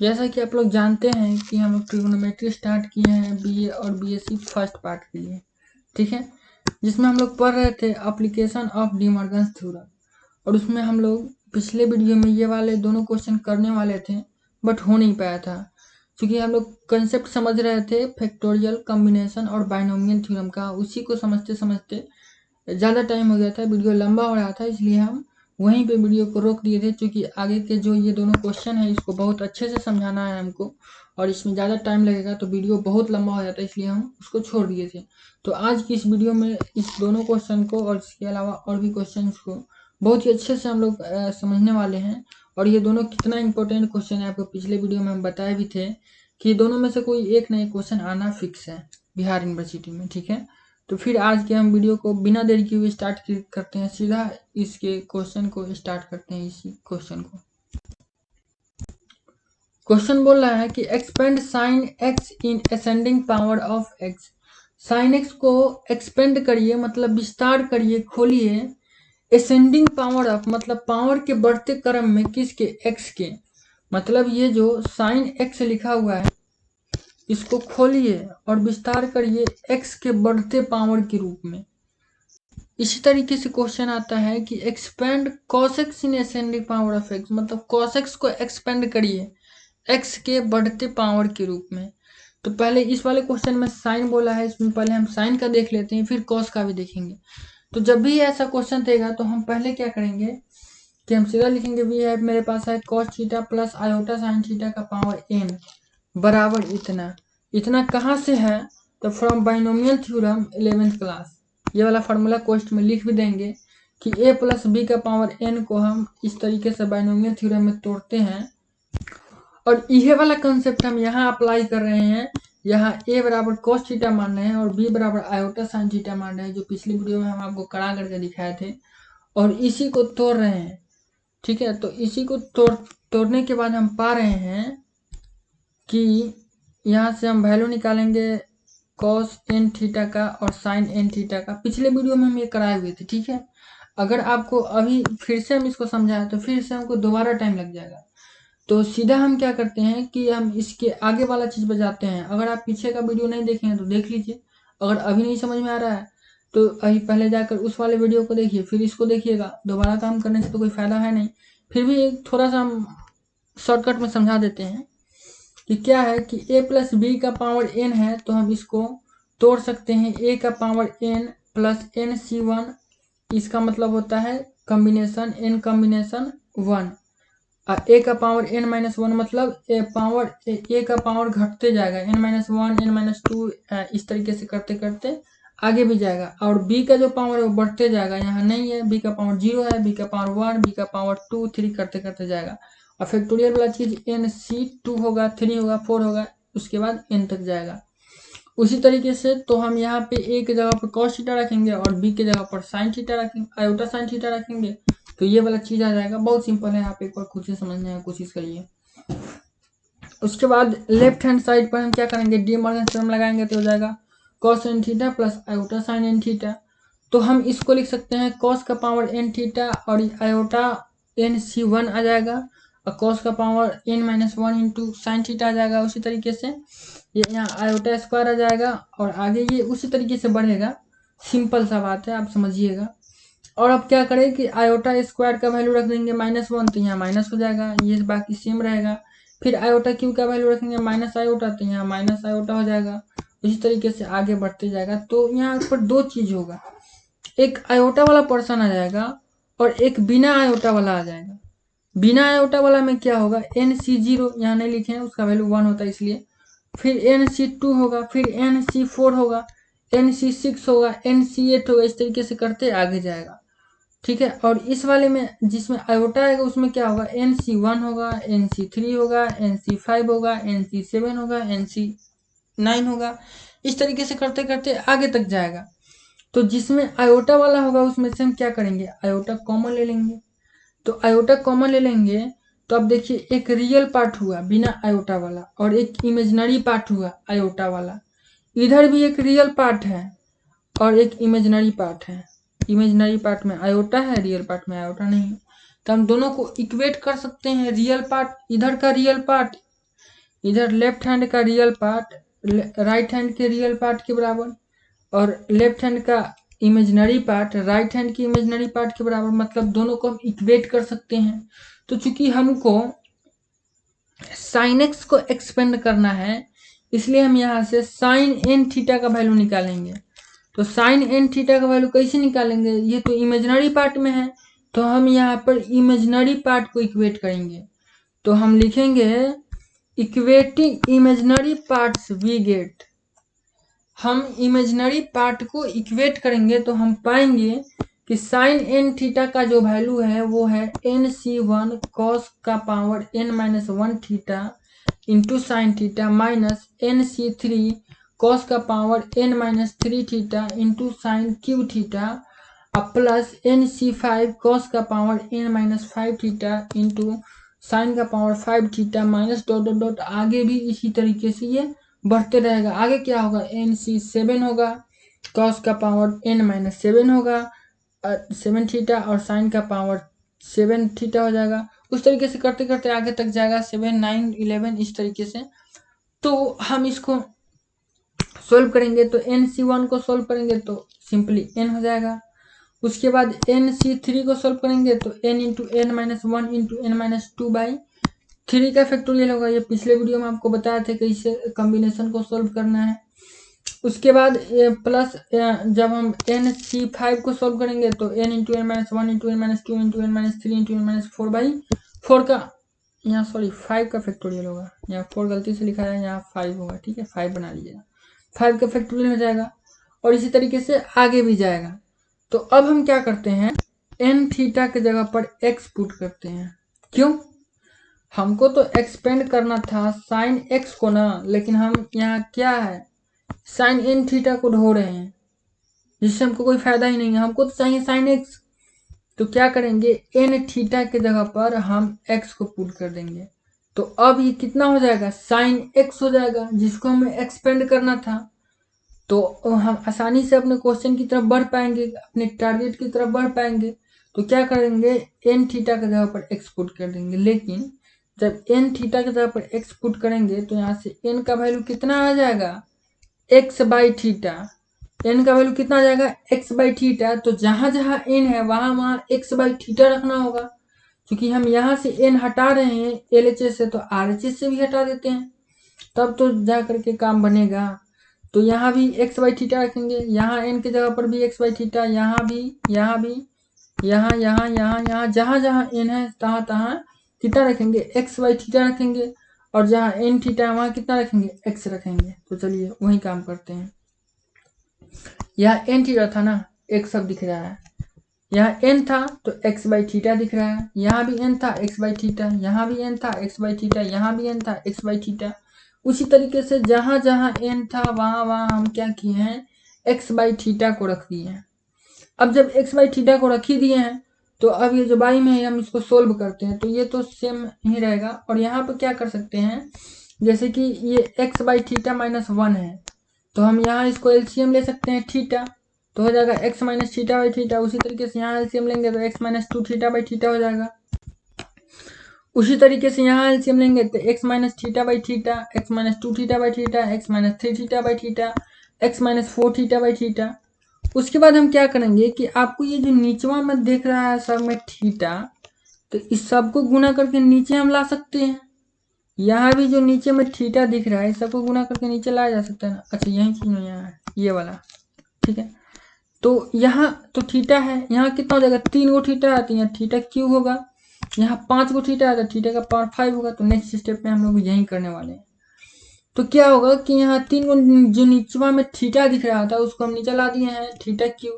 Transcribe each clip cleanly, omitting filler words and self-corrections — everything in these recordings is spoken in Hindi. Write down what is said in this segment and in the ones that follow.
जैसा कि आप लोग जानते हैं कि हम लोग ट्रिग्नोमेट्री स्टार्ट किए हैं बीए और बीएससी फर्स्ट पार्ट के लिए, ठीक है, जिसमें हम लोग पढ़ रहे थे application of D Morgan's theorem. और उसमें हम लोग पिछले वीडियो में ये वाले दोनों क्वेश्चन करने वाले थे, बट हो नहीं पाया था क्योंकि हम लोग कंसेप्ट समझ रहे थे फैक्टोरियल, कॉम्बिनेशन और बाइनोमियल थ्योरम का। उसी को समझते समझते ज़्यादा टाइम हो गया था, वीडियो लंबा हो रहा था, इसलिए हम वहीं पे वीडियो को रोक दिए थे। क्योंकि आगे के जो ये दोनों क्वेश्चन है इसको बहुत अच्छे से समझाना है हमको और इसमें ज़्यादा टाइम लगेगा तो वीडियो बहुत लंबा हो जाता है, इसलिए हम उसको छोड़ दिए थे। तो आज की इस वीडियो में इस दोनों क्वेश्चन को और इसके अलावा और भी क्वेश्चन को बहुत ही अच्छे से हम लोग समझने वाले हैं। और ये दोनों कितना इंपॉर्टेंट क्वेश्चन है आपको पिछले वीडियो में हम बताए भी थे कि दोनों में से कोई एक नए क्वेश्चन आना फिक्स है बिहार यूनिवर्सिटी में, ठीक है। तो फिर आज के हम वीडियो को बिना देरी किए हुए स्टार्ट करते हैं, सीधा इसके क्वेश्चन को स्टार्ट करते हैं। इसी क्वेश्चन को क्वेश्चन बोल रहा है कि expand sine x in ascending power of x. Sine x को एक्सपेंड करिए मतलब विस्तार करिए, खोलिए, असेंडिंग पावर ऑफ मतलब पावर के बढ़ते क्रम में किसके, एक्स के। मतलब ये जो साइन एक्स लिखा हुआ है इसको खोलिए और विस्तार करिए एक्स के बढ़ते पावर के रूप में। इसी तरीके से क्वेश्चन आता है कि expand cos x in ascending power of x मतलब कॉस एक्स को एक्सपेंड करिए एक्स के बढ़ते पावर के रूप में। तो पहले इस वाले क्वेश्चन में साइन बोला है, इसमें पहले हम साइन का देख लेते हैं, फिर कॉस का भी देखेंगे। तो जब भी ऐसा क्वेश्चन देगा तो हम पहले क्या करेंगे कि हम सीधा लिखेंगे वी है मेरे पास है cos theta plus iota sine theta का पावर n बराबर इतना। इतना कहाँ से है तो from binomial theorem 11th class. ये वाला फार्मूला क्वेश्चन में लिख भी देंगे कि a प्लस बी का पावर n को हम इस तरीके से बाइनोमियल थ्योरम में तोड़ते हैं। और यह वाला कंसेप्ट हम यहाँ अप्लाई कर रहे हैं। यहाँ a बराबर कॉस थीटा मान रहे हैं और b बराबर आयोटा साइन थीटा मान रहे हैं, जो पिछली वीडियो में हम आपको कड़ा करके दिखाए थे। और इसी को तोड़ रहे हैं, ठीक है। तो इसी को तोड़ने के बाद हम पा रहे हैं कि यहाँ से हम वैल्यू निकालेंगे कॉस एन थीटा का और साइन एन थीटा का। पिछले वीडियो में हम ये कराए हुए थे, ठीक है। अगर आपको अभी फिर से हम इसको समझाएं तो फिर से हमको दोबारा टाइम लग जाएगा। तो सीधा हम क्या करते हैं कि हम इसके आगे वाला चीज़ पर जाते हैं। अगर आप पीछे का वीडियो नहीं देखे हैं तो देख लीजिए, अगर अभी नहीं समझ में आ रहा है तो अभी पहले जाकर उस वाले वीडियो को देखिए, फिर इसको देखिएगा। दोबारा काम करने से तो कोई फ़ायदा है नहीं। फिर भी एक थोड़ा सा हम शॉर्टकट में समझा देते हैं कि क्या है कि a प्लस बी का पावर n है तो हम इसको तोड़ सकते हैं a का power n plus n c1। इसका मतलब होता है कॉम्बिनेशन n कॉम्बिनेशन 1। a का पावर n माइनस 1 मतलब a का पावर घटते जाएगा, n माइनस 1 n माइनस 2 इस तरीके से करते करते आगे भी जाएगा। और b का जो पावर है वो बढ़ते जाएगा, यहाँ नहीं है, b का पावर 0 है, b का पावर 1, b का पावर 2, 3 करते करते जाएगा। और फैक्टोरियल वाला चीज NC2 होगा, 3 होगा, 4 होगा, उसके बाद n तक जाएगा। उसी तरीके से तो हम यहाँ पे a की जगह पर cos थीटा रखेंगे और b की जगह पर sin थीटा रखेंगे, आयोटा sin थीटा रखेंगे, तो ये वाला चीज आ जाएगा। बहुत सिंपल है, आप एक बार खुद से समझने की कोशिश करिए। उसके बाद लेफ्ट हैंड साइड पर हम क्या करेंगे, डी मॉर्गन थ्योरम लगाएंगे तो हो जाएगा cos n theta plus iota sin n theta. तो हम इसको लिख सकते हैं cos का पावर n थीटा और आयोटा NC1 आ जाएगा और cos का power n minus 1 into sine theta आ जाएगा। उसी तरीके से ये यहाँ आयोटा स्क्वायर आ जाएगा और आगे ये उसी तरीके से बढ़ेगा। सिंपल सा बात है, आप समझिएगा। और अब क्या करें कि आयोटा स्क्वायर का वैल्यू रख देंगे -1 तो यहाँ माइनस हो जाएगा, ये बाकी सेम रहेगा। फिर आयोटा क्यू का वैल्यू रखेंगे माइनस आयोटा तो यहाँ माइनस आयोटा हो जाएगा। इसी तरीके से आगे बढ़ते जाएगा। तो यहाँ पर दो चीज होगा, एक आयोटा वाला पोर्शन आ जाएगा और एक बिना आयोटा वाला आ जाएगा। बिना आयोटा वाला में क्या होगा, NC0 यहाँ नहीं लिखे हैं, उसका वैल्यू 1 होता है इसलिए। फिर NC2 होगा, फिर NC4 होगा, NC6 होगा, NC8 होगा, इस तरीके से करते आगे जाएगा, ठीक है। और इस वाले में जिसमें आयोटा आएगा उसमें क्या होगा, NC1 होगा, NC3 होगा, NC5 होगा, NC7 होगा, NC9 होगा, इस तरीके से करते करते आगे तक जाएगा। तो जिसमें आयोटा वाला होगा उसमें से हम क्या करेंगे, आयोटा कॉमन ले लेंगे। तो आयोटा कॉमन ले लेंगे तो अब देखिए एक रियल पार्ट हुआ बिना आयोटा वाला और एक इमेजिनरी पार्ट हुआ आयोटा वाला। इधर भी एक रियल पार्ट है और एक इमेजिनरी पार्ट है। इमेजिनरी पार्ट में आयोटा है, रियल पार्ट में आयोटा नहीं। तो हम दोनों को इक्वेट कर सकते हैं। रियल पार्ट इधर का रियल पार्ट इधर लेफ्ट हैंड का रियल पार्ट राइट हैंड के रियल पार्ट के बराबर, और लेफ्ट हैंड का इमेजिनरी पार्ट राइट हैंड की इमेजिनरी पार्ट के बराबर, मतलब दोनों को हम इक्वेट कर सकते हैं। तो चूंकि हमको साइन एक्स को एक्सपेंड करना है, इसलिए हम यहाँ से साइन एन थीटा का वैल्यू निकालेंगे। तो साइन एन थीटा का वैल्यू कैसे निकालेंगे, ये तो इमेजिनरी पार्ट में है, तो हम यहाँ पर इमेजिनरी पार्ट को इक्वेट करेंगे। तो हम लिखेंगे equating imaginary parts we get. हम इमेजिनरी पार्ट को इक्वेट करेंगे तो हम पाएंगे कि साइन एन थीटा का जो वैल्यू है वो है NC1 cos का power n-1 theta into sine theta minus NC3 cos का power n-3 theta into sine Q theta plus NC5 cos का power n-5 theta into sine का power 5 theta minus dot dot dot, आगे भी इसी तरीके से ये बढ़ते रहेगा। आगे क्या होगा, NC7 होगा, cos का पावर n-7 होगा 7 थीटा, और साइन का पावर 7 थीटा हो जाएगा। उस तरीके से करते करते आगे तक जाएगा 7, 9, 11 इस तरीके से। तो हम इसको सोल्व करेंगे, तो NC1 को सोल्व करेंगे तो सिंपली n हो जाएगा। उसके बाद NC3 को सोल्व करेंगे तो n into n-1 into n-2/3 का फैक्टोरियल होगा। ये पिछले वीडियो में आपको बताया था कि इसे कॉम्बिनेशन को सोल्व करना है। उसके बाद प्लस जब हम NC5 को सोल्व करेंगे तो n into n-1 into n-2 into n-3 into n-4/4 का, यहाँ सॉरी 5 का फैक्टोरियल होगा, यहाँ 4 गलती से लिखा है, यहाँ 5 होगा, ठीक है 5 बना लीजिएगा, 5 का फैक्टोरियल हो जाएगा। और इसी तरीके से आगे भी जाएगा। तो अब हम क्या करते हैं, n थीटा के जगह पर x पुट करते हैं। क्यों, हमको तो एक्सपेंड करना था साइन x को ना, लेकिन हम यहाँ क्या है साइन n थीटा को ढो रहे हैं, जिससे हमको कोई फायदा ही नहीं है, हमको तो चाहिए साइन x। तो क्या करेंगे, n थीटा के जगह पर हम x को पुट कर देंगे। तो अब ये कितना हो जाएगा, साइन x हो जाएगा, जिसको हमें एक्सपेंड करना था। तो हम आसानी से अपने क्वेश्चन की तरफ बढ़ पाएंगे, अपने टारगेट की तरफ बढ़ पाएंगे। तो क्या करेंगे, n थीटा के जगह पर x पुट कर देंगे। लेकिन जब n थीटा के जगह पर x पुट करेंगे तो यहाँ से n का वैल्यू कितना आ जाएगा, x/थीटा। n का वैल्यू कितना आ जाएगा, x/थीटा। तो जहां जहां n है वहां वहां x/थीटा रखना होगा। क्योंकि हम यहाँ से n हटा रहे हैं LHS से, तो RHS से भी हटा देते हैं, तब तो जा करके काम बनेगा। तो यहाँ भी x/थीटा रखेंगे, यहाँ n की जगह पर भी x/थीटा, यहाँ भी, यहाँ भी, यहाँ यहाँ यहाँ यहाँ जहाँ जहाँ n है तहाँ तहाँ थीटा रखेंगे, x/थीटा रखेंगे। और जहाँ n थीटा है वहाँ कितना रखेंगे, x रखेंगे। तो चलिए वही काम करते हैं। यहाँ n थीटा था ना, x सब दिख रहा है, यहाँ n था तो x/थीटा दिख रहा है, यहाँ भी n था x/थीटा, यहाँ भी n था x/थीटा, यहाँ भी n था x/थीटा। उसी तरीके से जहां जहां n था वहां वहां हम क्या किए हैं, x/थीटा को रख दिए हैं। अब जब x/थीटा को रख ही दिए हैं तो अब ये जो बाई में है हम इसको सोल्व करते हैं, तो ये तो सेम ही रहेगा। और यहाँ पर क्या कर सकते हैं, जैसे कि ये x/थीटा -1 है, तो हम यहाँ इसको एलसीएम ले सकते हैं थीटा, तो हो जाएगा x - थीटा/थीटा। उसी तरीके से यहाँ एलसीएम लेंगे तो x - 2 थीटा/थीटा हो जाएगा। उसी तरीके से यहाँ एलसीएम लेंगे तो x - थीटा/थीटा, x - 2 थीटा/थीटा, x - 3 थीटा/थीटा, x - 4 थीटा/थीटा। उसके बाद हम क्या करेंगे कि आपको ये जो नीचवा में देख रहा है सब में थीटा, तो इस सबको गुना करके नीचे हम ला सकते हैं। यहाँ भी जो नीचे में थीटा दिख रहा है सबको गुना करके नीचे लाया जा सकता है ना। अच्छा यही चीज में यहाँ है ये वाला, ठीक है। तो यहाँ तो थीटा है, यहाँ कितना हो जाएगा, 3 गो थीटा है तो यहाँ थीटा क्यू होगा, यहाँ 5 गो थीटा है तो थीटा का पावर 5 होगा। तो नेक्स्ट स्टेप में हम लोग यही करने वाले हैं। तो क्या होगा कि यहाँ 3 गो जो नीचवा में थीटा दिख रहा था उसको हम नीचे ला दिए हैं थीटा क्यू,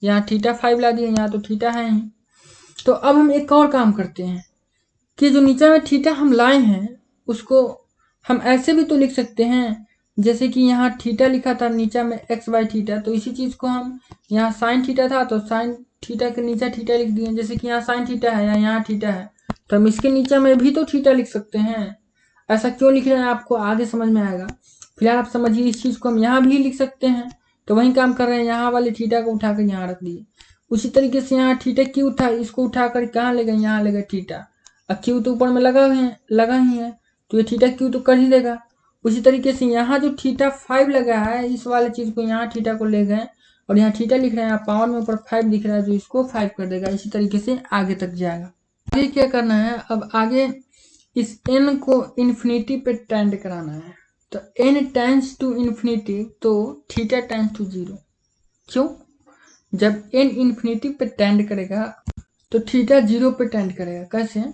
यहाँ थीटा 5 ला दिए, यहाँ तो थीटा है ही। तो अब हम एक और काम करते हैं कि जो नीचे में थीटा हम लाए हैं उसको हम ऐसे भी तो लिख सकते हैं, जैसे कि यहाँ थीटा लिखा था नीचे में x/थीटा, तो इसी चीज को हम यहाँ साइन थीटा था तो साइन थीटा के नीचे थीटा लिख दिए। जैसे कि यहाँ साइन थीटा है या यहाँ थीटा है तो हम इसके नीचे में भी तो थीटा लिख सकते हैं। ऐसा क्यों लिख रहे हैं आपको आगे समझ में आएगा, फिलहाल आप समझिए इस चीज को हम यहाँ भी लिख सकते हैं। तो वही काम कर रहे हैं, यहाँ वाले थीटा को उठाकर यहाँ रख दिए। उसी तरीके से यहाँ थीटा क्यू था, इसको उठाकर कहाँ ले गए, यहाँ ले गए थीटा। अब क्यू तो ऊपर में लगा ही है, तो ये थीटा क्यू तो कर ही देगा। उसी तरीके से यहाँ जो थीटा 5 लगा है, इस वाले चीज़ को यहाँ थीटा को ले गए और यहाँ थीटा लिख रहे हैं, यहाँ पावर में ऊपर 5 दिख रहा है जो इसको 5 कर देगा। इसी तरीके से आगे तक जाएगा। आगे क्या करना है, अब आगे इस n को इन्फिनिटी पे टेंड कराना है। तो n टेंड्स टू इन्फिनिटी, तो थीटा टेंड्स टू 0। क्यों? जब n इन्फिनिटी पे टेंड करेगा तो थीटा 0 पे टेंड करेगा। कैसे?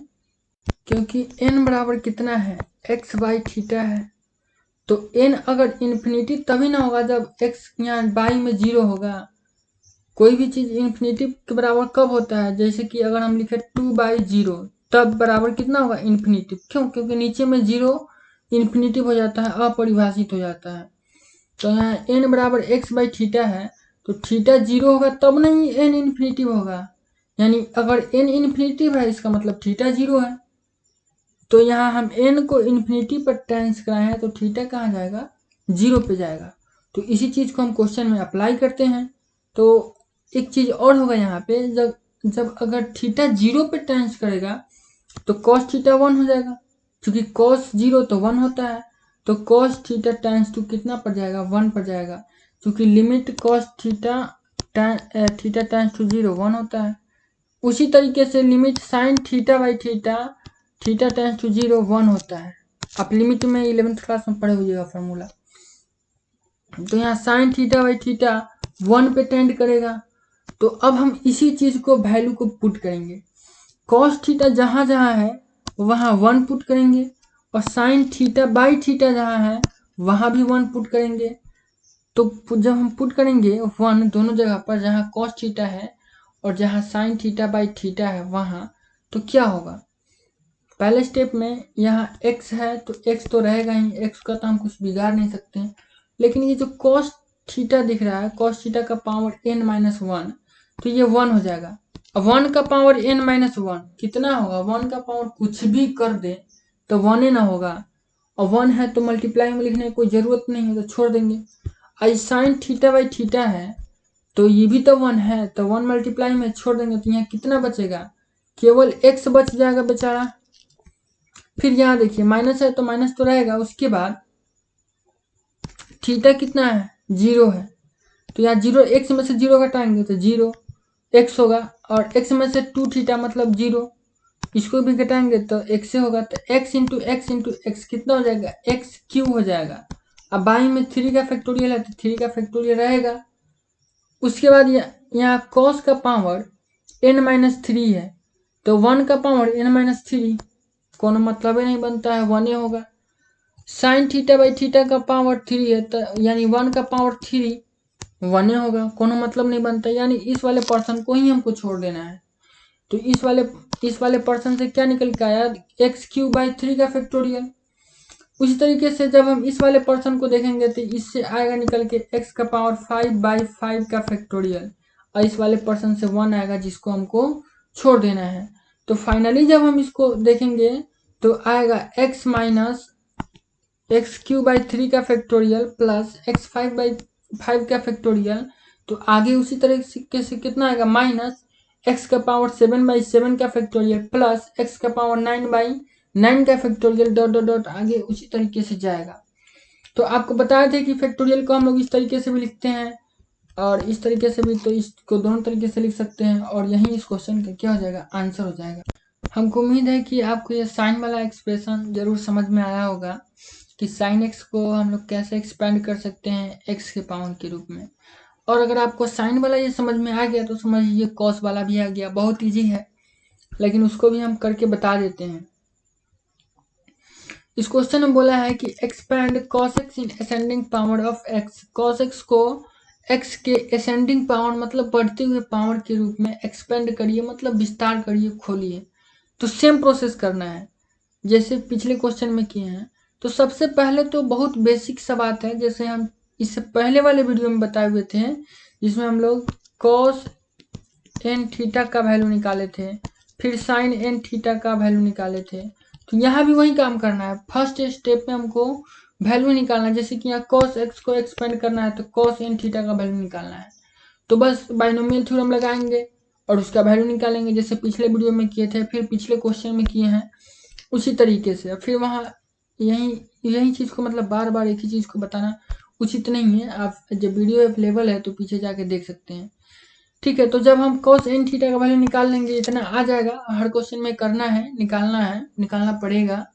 क्योंकि n बराबर कितना है, x बाई थीटा है। तो n अगर इन्फिनिटी तभी ना होगा जब x यहाँ बाई में 0 होगा। कोई भी चीज़ इन्फिनिटी के बराबर कब होता है, जैसे कि अगर हम लिखे 2/0 तब बराबर कितना होगा, इन्फिनिटी। क्यों? क्योंकि नीचे में 0 इन्फिनिटी हो जाता है, अपरिभाषित हो जाता है। तो यहाँ n बराबर x बाई थीटा है, तो थीटा 0 होगा तब नहीं n इन्फिनिटी होगा। यानी अगर n इन्फिनिटी है इसका मतलब थीटा 0 है। तो यहाँ हम n को इन्फिनिटी पर टेंस कराए हैं, तो थीटा कहाँ जाएगा, 0 पे जाएगा। तो इसी चीज़ को हम क्वेश्चन में अप्लाई करते हैं। तो एक चीज़ और होगा यहाँ पे, जब अगर थीटा 0 पे टेंस करेगा तो कॉस थीटा 1 हो जाएगा, क्योंकि कॉस 0 तो 1 होता है। तो कॉस थीटा टेंस टू कितना पर जाएगा, 1 पर जाएगा, क्योंकि limit cos theta tends to 0 1 होता है। उसी तरीके से limit sine theta by theta tends to 0 1 होता है। आप लिमिट में 11th क्लास में पढ़े हुए फॉर्मूला। तो यहाँ साइन थीटा बाई थीटा 1 पे टेंड करेगा। तो अब हम इसी चीज़ को वैल्यू को पुट करेंगे। कॉस थीटा जहाँ जहाँ है वहाँ 1 पुट करेंगे, और साइन थीटा बाई थीटा जहाँ है वहाँ भी 1 पुट करेंगे। तो जब हम पुट करेंगे 1 दोनों जगह पर, जहाँ कॉस थीटा है और जहाँ साइन थीटा बाई थीटा है वहाँ, तो क्या होगा, पहले स्टेप में यहाँ x है तो x तो रहेगा ही, x का तो हम कुछ बिगाड़ नहीं सकते हैं। लेकिन ये जो कॉस थीटा दिख रहा है, कॉस थीटा का पावर n-1, तो ये 1 हो जाएगा। अब 1 का पावर n-1 कितना होगा, 1 का पावर कुछ भी कर दे तो 1 ही ना होगा, और 1 है तो मल्टीप्लाई में लिखने की कोई ज़रूरत नहीं है, तो छोड़ देंगे। आई साइन थीटा बाई थीटा है तो ये भी तो 1 है, तो 1 मल्टीप्लाई में छोड़ देंगे, तो यहाँ कितना बचेगा, केवल x बच जाएगा बेचारा। फिर यहाँ देखिए माइनस है तो माइनस तो रहेगा, उसके बाद थीटा कितना है, 0 है, तो यहाँ 0 x में से 0 घटाएंगे तो 0 x होगा, और x में से 2 थीटा मतलब 0, इसको भी घटाएंगे तो x से होगा। तो x इंटू एक्स कितना हो जाएगा, x क्यू हो जाएगा। अब बाई में 3 का फैक्टोरियल है तो 3 का फैक्टोरियल रहेगा। उसके बाद यहाँ cos का पावर n-3 है, तो 1 का पावर n-3 कोनो मतलब ही नहीं बनता है, 1 ही होगा। साइन थीटा बाई थीटा का पावर 3 है, तो यानी 1 का पावर 3 1 ही होगा, कोनो मतलब नहीं बनता। यानी इस वाले पर्सन को ही हमको छोड़ देना है। तो इस वाले पर्सन से क्या निकल के आया, x³/3 का फैक्टोरियल। उसी तरीके से जब हम इस वाले पर्सन को देखेंगे तो इससे आएगा निकल के x का पावर 5/5 का फैक्टोरियल, और इस वाले पर्सन से 1 आएगा जिसको हमको छोड़ देना है। तो फाइनली जब हम इसको देखेंगे तो आएगा x-3 का फैक्टोरियल प्लस x5/5 का फैक्टोरियल। तो आगे उसी तरीके से कितना आएगा, माइनस x का पावर 7/7 का फैक्टोरियल प्लस x का पावर 9/9 का फैक्टोरियल डॉट डॉट डॉट आगे उसी तरीके से जाएगा। तो आपको बताए थे कि फैक्टोरियल को हम लोग इस तरीके से भी लिखते हैं और इस तरीके से भी, तो इसको दोनों तरीके से लिख सकते हैं, और यही इस क्वेश्चन का क्या हो जाएगा, आंसर हो जाएगा। हमको उम्मीद है कि आपको ये साइन वाला एक्सप्रेशन जरूर समझ में आया होगा कि साइन एक्स को हम लोग कैसे एक्सपेंड कर सकते हैं एक्स के पावर के रूप में। और अगर आपको साइन वाला ये समझ में आ गया तो समझिए कॉस वाला भी आ गया। बहुत इजी है, लेकिन उसको भी हम करके बता देते हैं। इस क्वेश्चन में बोला है कि expand cos x in ascending power of x. Cos x को एक्स के असेंडिंग पावर मतलब बढ़ते हुए पावर के रूप में एक्सपेंड करिए, मतलब विस्तार करिए, खोलिए। तो सेम प्रोसेस करना है जैसे पिछले क्वेश्चन में किए हैं। तो सबसे पहले तो बहुत बेसिक सा बात है, जैसे हम इससे पहले वाले वीडियो में बताए हुए थे जिसमें हम लोग कॉस एन थीटा का वैल्यू निकाले थे, फिर साइन एन थीटा का वैल्यू निकाले थे। तो यहाँ भी वही काम करना है। फर्स्ट स्टेप में हमको वैल्यू निकालना है, जैसे कि यहाँ कॉस एक्स को एक्सपेंड करना है तो कॉस एन थीटा का वैल्यू निकालना है। तो बस बाइनोमियल थ्योरम लगाएंगे और उसका वैल्यू निकालेंगे, जैसे पिछले वीडियो में किए थे, फिर पिछले क्वेश्चन में किए हैं उसी तरीके से। फिर वहाँ यही चीज़ को मतलब बार बार एक ही चीज़ को बताना उचित नहीं है। आप जब वीडियो अवेलेबल है तो पीछे जाके देख सकते हैं। ठीक है, तो जब हम cos n थीटा का वैल्यू निकाल लेंगे, इतना आ जाएगा, हर क्वेश्चन में करना है, निकालना पड़ेगा।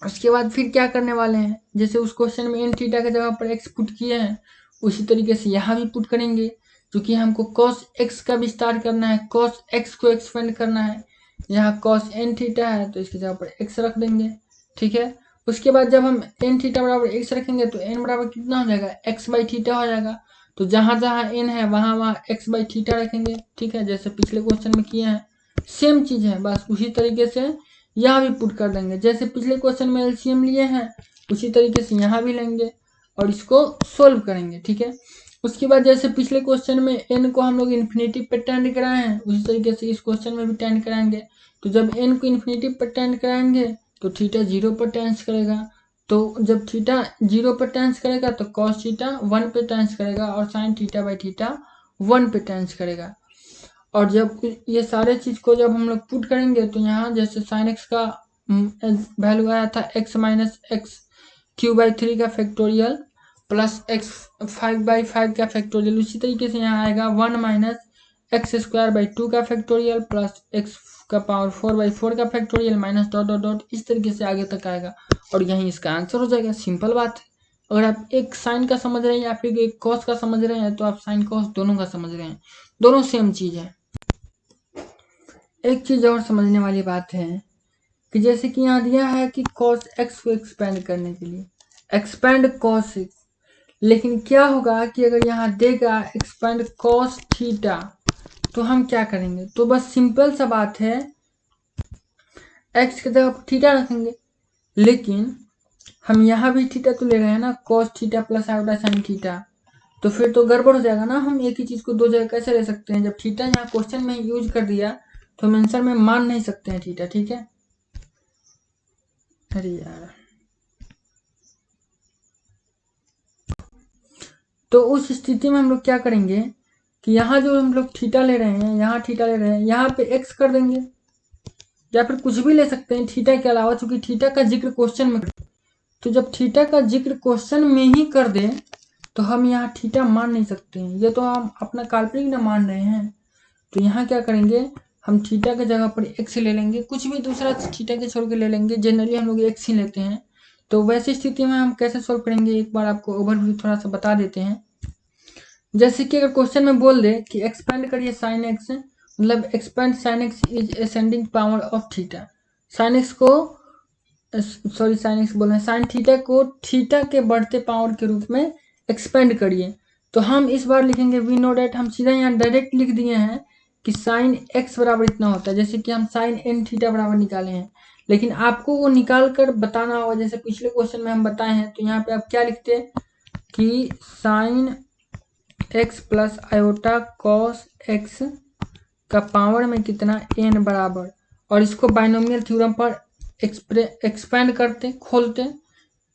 उसके बाद फिर क्या करने वाले हैं, जैसे उस क्वेश्चन में n थीटा की जगह पर x पुट किए हैं, उसी तरीके से यहाँ भी पुट करेंगे, क्योंकि हमको cos x का विस्तार करना है, cos x को एक्सपेंड करना है। यहाँ cos n थीटा है तो इसकी जगह पर x रख देंगे। ठीक है, उसके बाद जब हम n थीटा बराबर x रखेंगे तो n बराबर कितना हो जाएगा, x बाई थीटा हो जाएगा। तो जहाँ जहाँ n है वहाँ वहाँ x बाई थीटा रखेंगे। ठीक है, जैसे पिछले क्वेश्चन में किए हैं, सेम चीज़ है, बस उसी तरीके से यहाँ भी पुट कर देंगे। जैसे पिछले क्वेश्चन में एलसीएम लिए हैं उसी तरीके से यहाँ भी लेंगे और इसको सोल्व करेंगे। ठीक है, उसके बाद जैसे पिछले क्वेश्चन में n को हम लोग इन्फिनेटिव पर टेंड कराए हैं, उसी तरीके से इस क्वेश्चन में भी टेंड कराएंगे। तो जब n को इन्फिनेटिव पर टेंड कराएंगे तो थीटा 0 पर टेंस करेगा। तो जब थीटा 0 पर टेंस करेगा तो कॉस थीटा 1 पे टेंस करेगा और साइन थीटा बाई थीटा 1 पे टेंस करेगा। और जब ये सारे चीज़ को जब हम लोग पुट करेंगे तो यहाँ जैसे साइन एक्स का वैल्यू आया था x minus x Q by 3 का फैक्टोरियल प्लस x 5/5 का फैक्टोरियल, उसी तरीके से यहाँ आएगा 1 माइनस एक्स स्क्वायर बाई 2 का फैक्टोरियल प्लस x का पावर 4/4 का factorial minus dot dot dot, इस तरीके से आगे तक आएगा और यहीं इसका आंसर हो जाएगा। सिंपल बात है। अगर आप एक साइन का समझ रहे हैं या फिर एक कॉस का समझ रहे हैं तो आप साइन कॉस दोनों का समझ रहे हैं, दोनों सेम चीज़ है। एक चीज़ और समझने वाली बात है कि जैसे कि यहाँ दिया है कि cos x को एक्सपेंड करने के लिए एक्सपेंड cos x, लेकिन क्या होगा कि अगर यहाँ देगा एक्सपेंड cos थीटा तो हम क्या करेंगे, तो बस सिंपल सा बात है, x की जगह थीटा रखेंगे, लेकिन हम यहाँ भी थीटा तो ले रहे हैं ना, cos theta plus iota sine theta, तो फिर तो गड़बड़ हो जाएगा ना। हम एक ही चीज़ को दो जगह कैसे ले सकते हैं, जब थीटा यहाँ क्वेश्चन में यूज कर दिया तो हम आंसर में मान नहीं सकते हैं थीटा। ठीक है, अरे यार, तो उस स्थिति में हम लोग क्या करेंगे कि यहाँ जो हम लोग थीटा ले रहे हैं, यहाँ थीटा ले रहे हैं, यहाँ पे एक्स कर देंगे या फिर कुछ भी ले सकते हैं थीटा के अलावा, चूंकि थीटा का जिक्र क्वेश्चन में, तो जब थीटा का जिक्र क्वेश्चन में ही कर दें तो हम यहाँ थीटा मान नहीं सकते हैं, ये तो हम अपना काल्पनिक ना मान रहे हैं। तो यहाँ क्या करेंगे, हम थीटा की जगह पर एक्स ले लेंगे, कुछ भी दूसरा थीटा के छोड़ के ले लेंगे, जनरली हम लोग एक्स ही लेते हैं। तो वैसी स्थिति में हम कैसे सॉल्व करेंगे, एक बार आपको ओवरव्यू थोड़ा सा बता देते हैं। जैसे कि अगर क्वेश्चन में बोल दे कि एक्सपेंड करिए साइन एक्स, मतलब expand sine x is ascending power of theta, sine x को साइन एक्स बोल रहे हैं, साइन थीटा को थीटा के बढ़ते पावर के रूप में एक्सपेंड करिए। तो हम इस बार लिखेंगे वी नो डेट, हम सीधा यहाँ डायरेक्ट लिख दिए हैं कि साइन एक्स बराबर इतना होता है, जैसे कि हम साइन एन थीटा बराबर निकाले हैं, लेकिन आपको वो निकाल कर बताना होगा। जैसे पिछले क्वेश्चन में हम बताए हैं, तो यहाँ पे आप क्या लिखते हैं कि sine x plus iota cos x का पावर में कितना एन बराबर, और इसको बाइनोमियल थ्योरम पर एक्सपेंड करते खोलते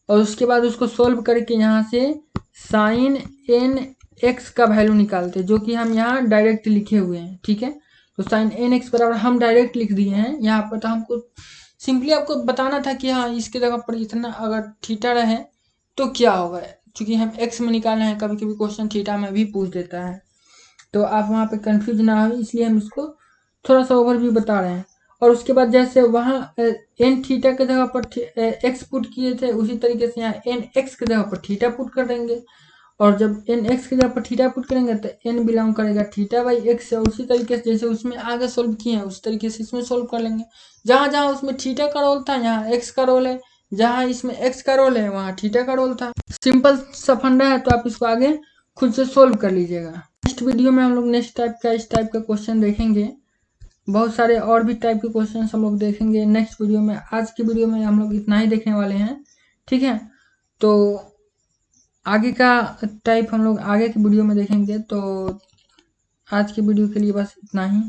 और उसके बाद उसको सोल्व करके यहाँ से साइन एन एक्स का वैल्यू निकालते, जो कि हम यहाँ डायरेक्ट लिखे हुए हैं। ठीक है, तो साइन एन एक्स बराबर हम डायरेक्ट लिख दिए हैं यहाँ पर। तो हमको सिंपली आपको बताना था कि हाँ इसके जगह पर इतना अगर थीटा रहे तो क्या होगा, क्योंकि हम एक्स में निकाले हैं, कभी कभी क्वेश्चन थीटा में भी पूछ देता है, तो आप वहाँ पे कंफ्यूज ना हो, इसलिए हम इसको थोड़ा सा ओवरव्यू बता रहे हैं। और उसके बाद जैसे वहाँ एन थीटा के जगह पर एक्स पुट किए थे, उसी तरीके से यहाँ एन एक्स के जगह पर थीटा पुट कर देंगे, और जब एन एक्स की जगह पर थीटा पुट करेंगे तो एन बिलोंग करेगा थीटा बाई एक्स से, उसी तरीके से जैसे उसमें आगे सोल्व किए हैं उस तरीके से इसमें सोल्व कर लेंगे। जहाँ जहाँ उसमें थीटा का रोल था यहाँ एक्स का रोल है, जहाँ इसमें एक्स का रोल है वहाँ थीटा का रोल था। सिंपल सा फंडा है, तो आप इसको आगे खुद से सोल्व कर लीजिएगा। नेक्स्ट वीडियो में हम लोग नेक्स्ट टाइप का इस टाइप का क्वेश्चन देखेंगे, बहुत सारे और भी टाइप के क्वेश्चन हम लोग देखेंगे नेक्स्ट वीडियो में। आज की वीडियो में हम लोग इतना ही देखने वाले हैं। ठीक है, तो आगे का टाइप हम लोग आगे की वीडियो में देखेंगे। तो आज की वीडियो के लिए बस इतना ही।